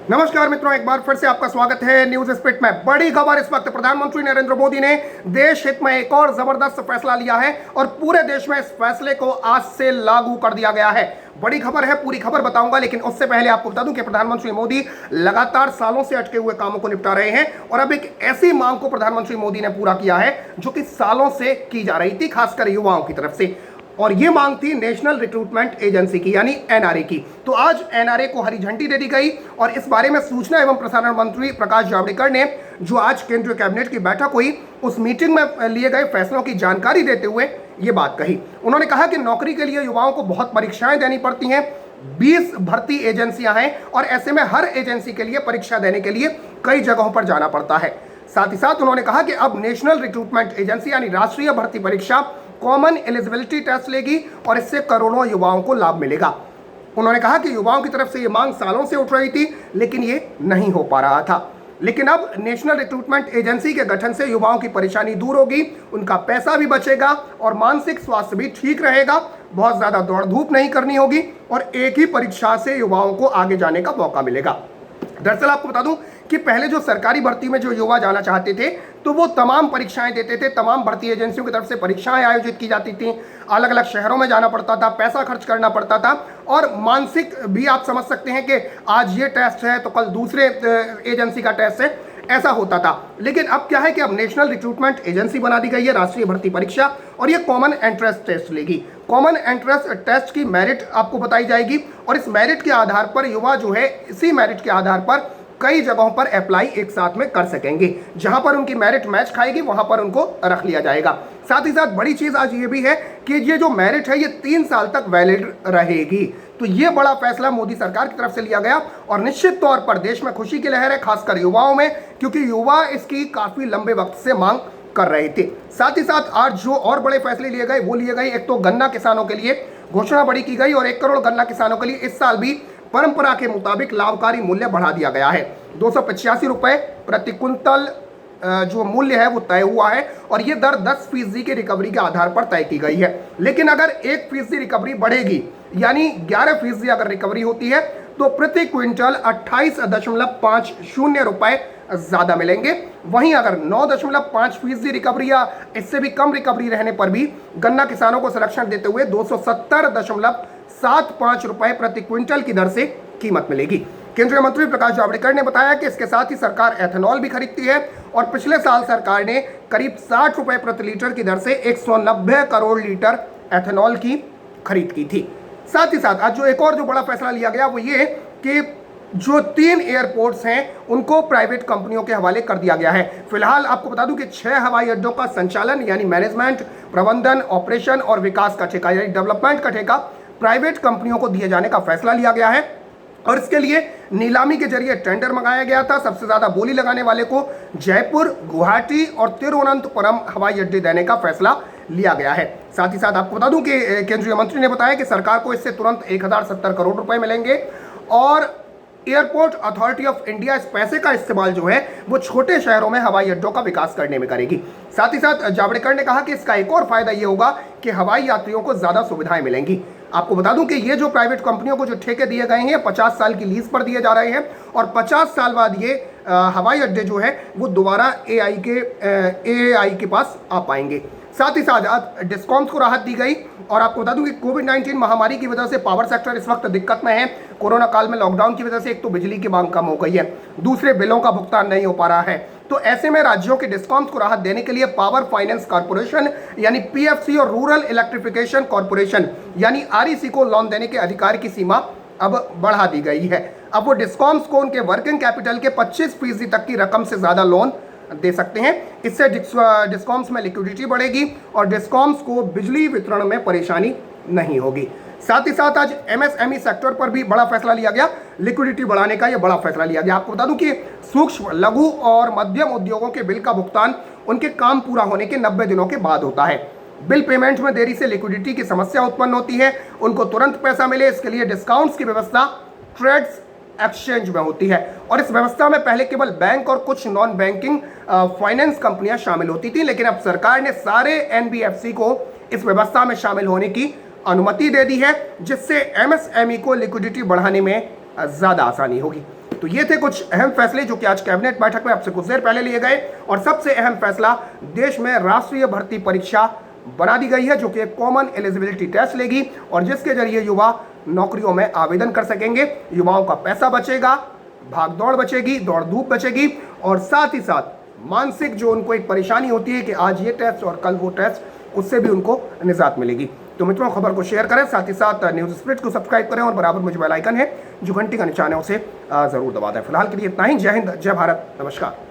नमस्कार मित्रों, एक बार फिर से आपका स्वागत है न्यूज स्पिट में। बड़ी खबर इस वक्त, प्रधानमंत्री नरेंद्र मोदी ने देश हित में एक और जबरदस्त फैसला लिया है और पूरे देश में इस फैसले को आज से लागू कर दिया गया है। बड़ी खबर है, पूरी खबर बताऊंगा, लेकिन उससे पहले आपको बता दूं कि प्रधानमंत्री मोदी लगातार सालों से अटके हुए कामों को निपटा रहे हैं और अब एक ऐसी मांग को प्रधानमंत्री मोदी ने पूरा किया है जो कि सालों से की जा रही थी, खासकर युवाओं की तरफ से। और ये मांग थी नेशनल रिक्रूटमेंट एजेंसी की, यानी एनआरए की। तो आज एनआरए को हरी झंडी दे दी गई और इस बारे में सूचना एवं प्रसारण मंत्री प्रकाश जावड़ेकर ने, जो आज केंद्रीय कैबिनेट की बैठक हुई, उस मीटिंग में लिए गए फैसलों की जानकारी देते हुए ये बात कही। उन्होंने कहा कि नौकरी के लिए युवाओं को बहुत परीक्षाएं देनी पड़ती हैं, 20 भर्ती एजेंसियां हैं और ऐसे में हर एजेंसी के लिए परीक्षा देने के लिए कई जगहों पर जाना पड़ता है। साथ ही साथ उन्होंने कहा कि अब नेशनल रिक्रूटमेंट एजेंसी यानी राष्ट्रीय भर्ती परीक्षा कॉमन एलिजिबिलिटी टेस्ट लेगी और इससे करोड़ों युवाओं को लाभ मिलेगा। उन्होंने कहा कि युवाओं की तरफ से ये मांग सालों से उठ रही थी, लेकिन ये नहीं हो पा रहा था। लेकिन अब नेशनल रिक्रूटमेंट एजेंसी के गठन से युवाओं की परेशानी दूर होगी, उनका पैसा भी बचेगा और मानसिक स्वास्थ्य भी ठीक रहेगा। बहुत ज्यादा दौड़ धूप नहीं करनी होगी और एक ही परीक्षा से युवाओं को आगे जाने का मौका मिलेगा। दरअसल आपको बता दूं कि पहले जो सरकारी भर्ती में जो युवा जाना चाहते थे तो वो तमाम परीक्षाएं देते थे, तमाम भर्ती एजेंसियों की तरफ से परीक्षाएं आयोजित की जाती थी, अलग अलग शहरों में जाना पड़ता था, पैसा खर्च करना पड़ता था और मानसिक भी आप समझ सकते हैं कि आज ये टेस्ट है तो कल दूसरे एजेंसी का टेस्ट है, ऐसा होता था। लेकिन अब क्या है कि अब नेशनल रिक्रूटमेंट एजेंसी बना दी गई है, राष्ट्रीय भर्ती परीक्षा, और ये कॉमन एंट्रेंस टेस्ट लेगी। कॉमन एंट्रेंस टेस्ट की मेरिट आपको बताई जाएगी और इस मेरिट के आधार पर युवा जो है इसी मेरिट के आधार पर कई जगहों पर अप्लाई एक साथ में कर सकेंगे। जहां पर उनकी मेरिट मैच खाएगी वहां पर उनको रख लिया जाएगा। साथ ही साथ बड़ी चीज आज ये भी है कि ये जो मेरिट है ये 3 साल तक वैलिड रहेगी। तो ये बड़ा फैसला मोदी सरकार की तरफ से लिया गया और निश्चित तौर पर देश में खुशी की लहर है, खासकर युवाओं में, क्योंकि युवा इसकी काफी लंबे वक्त से मांग कर रहे थे। साथ ही साथ आज जो और बड़े फैसले लिए गए वो लिए गए, एक तो गन्ना किसानों के लिए घोषणा बड़ी की गई और 1 करोड़ गन्ना किसानों के लिए इस साल भी परंपरा के मुताबिक लाभकारी मूल्य बढ़ा दिया गया है। 285 रुपए प्रति क्विंटल जो मूल्य है वो तय हुआ है और ये दर 10% की रिकवरी के आधार पर तय की गई है। लेकिन अगर 1% रिकवरी बढ़ेगी, यानी 11% अगर रिकवरी होती है तो प्रति क्विंटल 28.50 रुपए ज्यादा मिलेंगे। वहीं अगर 9.5% रिकवरी या इससे भी कम रिकवरी रहने पर भी गन्ना किसानों को संरक्षण देते हुए 270.75 रुपए प्रति क्विंटल की दर से कीमत मिलेगी। केंद्रीय मंत्री प्रकाश जावड़ेकर ने बताया कि इसके साथ ही सरकार एथेनॉल भी खरीदती है और पिछले साल सरकार ने करीब 60 रुपए प्रति लीटर की दर से 190 करोड़ लीटर एथेनॉल की खरीद की थी। साथ ही साथ आज जो एक और जो बड़ा फैसला लिया गया वो ये कि जो 3 एयरपोर्ट्स हैं उनको प्राइवेट कंपनियों के हवाले कर दिया गया है। फिलहाल आपको बता दूं कि 6 हवाई अड्डों का संचालन यानी मैनेजमेंट, प्रबंधन, ऑपरेशन और विकास का ठेका यानी डेवलपमेंट का ठेका प्राइवेट कंपनियों को दिए जाने का फैसला लिया गया है और इसके लिए नीलामी के जरिए टेंडर मंगाया गया था। सबसे ज्यादा बोली लगाने वाले को जयपुर, गुवाहाटी और तिरुवनंतपुरम हवाई अड्डे देने का फैसला लिया गया है। साथ ही साथ आपको बता दूं कि केंद्रीय मंत्री ने बताया कि सरकार को इससे तुरंत 1070 करोड़ रुपए मिलेंगे और एयरपोर्ट अथॉरिटी ऑफ इंडिया इस पैसे का इस्तेमाल जो है वो छोटे शहरों में हवाई अड्डों का विकास करने में करेगी। साथ ही साथ जावड़ेकर ने कहा कि इसका एक और फायदा ये होगा कि हवाई यात्रियों को ज्यादा सुविधाएं मिलेंगी। आपको बता दूं कि ये जो प्राइवेट कंपनियों को जो ठेके दिए गए हैं 50 साल की लीज पर दिए जा रहे हैं और 50 साल बाद ये हवाई अड्डे जो है वो दोबारा एआई के पास आ पाएंगे। साथ ही साथ डिस्कॉम्स को राहत दी गई और आपको बता दूं कि कोविड-19 महामारी की वजह से पावर सेक्टर इस वक्त दिक्कत में है। कोरोना काल में लॉकडाउन की वजह से एक तो बिजली की मांग कम हो गई है, दूसरे बिलों का भुगतान नहीं हो पा रहा है। तो ऐसे में राज्यों के डिस्कॉम्स को राहत देने के लिए पावर फाइनेंस कॉर्पोरेशन यानी पीएफसी और रूरल इलेक्ट्रिफिकेशन कॉर्पोरेशन यानी आरईसी को लोन देने के अधिकार की सीमा अब बढ़ा दी गई है। अब वो डिस्कॉम्स को उनके वर्किंग कैपिटल के 25% तक की रकम से ज्यादा लोन दे सकते हैं। इससे डिस्कॉम्स में लिक्विडिटी बढ़ेगी और डिस्कॉम्स को बिजली वितरण में परेशानी नहीं होगी। साथ ही साथ आज एमएसएमई सेक्टर पर भी बड़ा फैसला लिया गया, लिक्विडिटी बढ़ाने का यह बड़ा फैसला लिया गया। आपको बता दूं कि सूक्ष्म, लघु और मध्यम उद्योगों के बिल का भुगतान उनके काम पूरा होने के 90 दिनों के बाद होता है। बिल पेमेंट में देरी से लिक्विडिटी की समस्या उत्पन्न होती है, उनको तुरंत पैसा मिले इसके लिए डिस्काउंट्स की व्यवस्था ट्रेड्स एक्सचेंज में होती है और इस व्यवस्था में पहले केवल बैंक और कुछ नॉन बैंकिंग फाइनेंस कंपनियां शामिल होती थी, लेकिन अब सरकार ने सारे एनबीएफसी को इस व्यवस्था में शामिल होने की अनुमति दे दी है, जिससे एमएसएमई को लिक्विडिटी बढ़ाने में ज्यादा आसानी होगी। तो ये थे कुछ अहम फैसले जो कि आज कैबिनेट बैठक में आपसे कुछ देर पहले लिए गए। और सबसे अहम फैसला, देश में राष्ट्रीय भर्ती परीक्षा बना दी गई है जो कि एक कॉमन एलिजिबिलिटी टेस्ट लेगी और जिसके जरिए युवा नौकरियों में आवेदन कर सकेंगे। युवाओं का पैसा बचेगा, भाग दौड़ बचेगी, दौड़ धूप बचेगी और साथ ही साथ मानसिक जो उनको एक परेशानी होती है कि आज ये टेस्ट और कल वो टेस्ट, उससे भी उनको निजात मिलेगी। तो मित्रों, खबर को शेयर करें, साथ ही साथ न्यूज़ स्प्लिट को सब्सक्राइब करें और बराबर में जो बेल आइकन है, जो घंटी का निशान है, उसे जरूर दबा दें। फिलहाल के लिए इतना ही। जय हिंद, जय भारत, नमस्कार।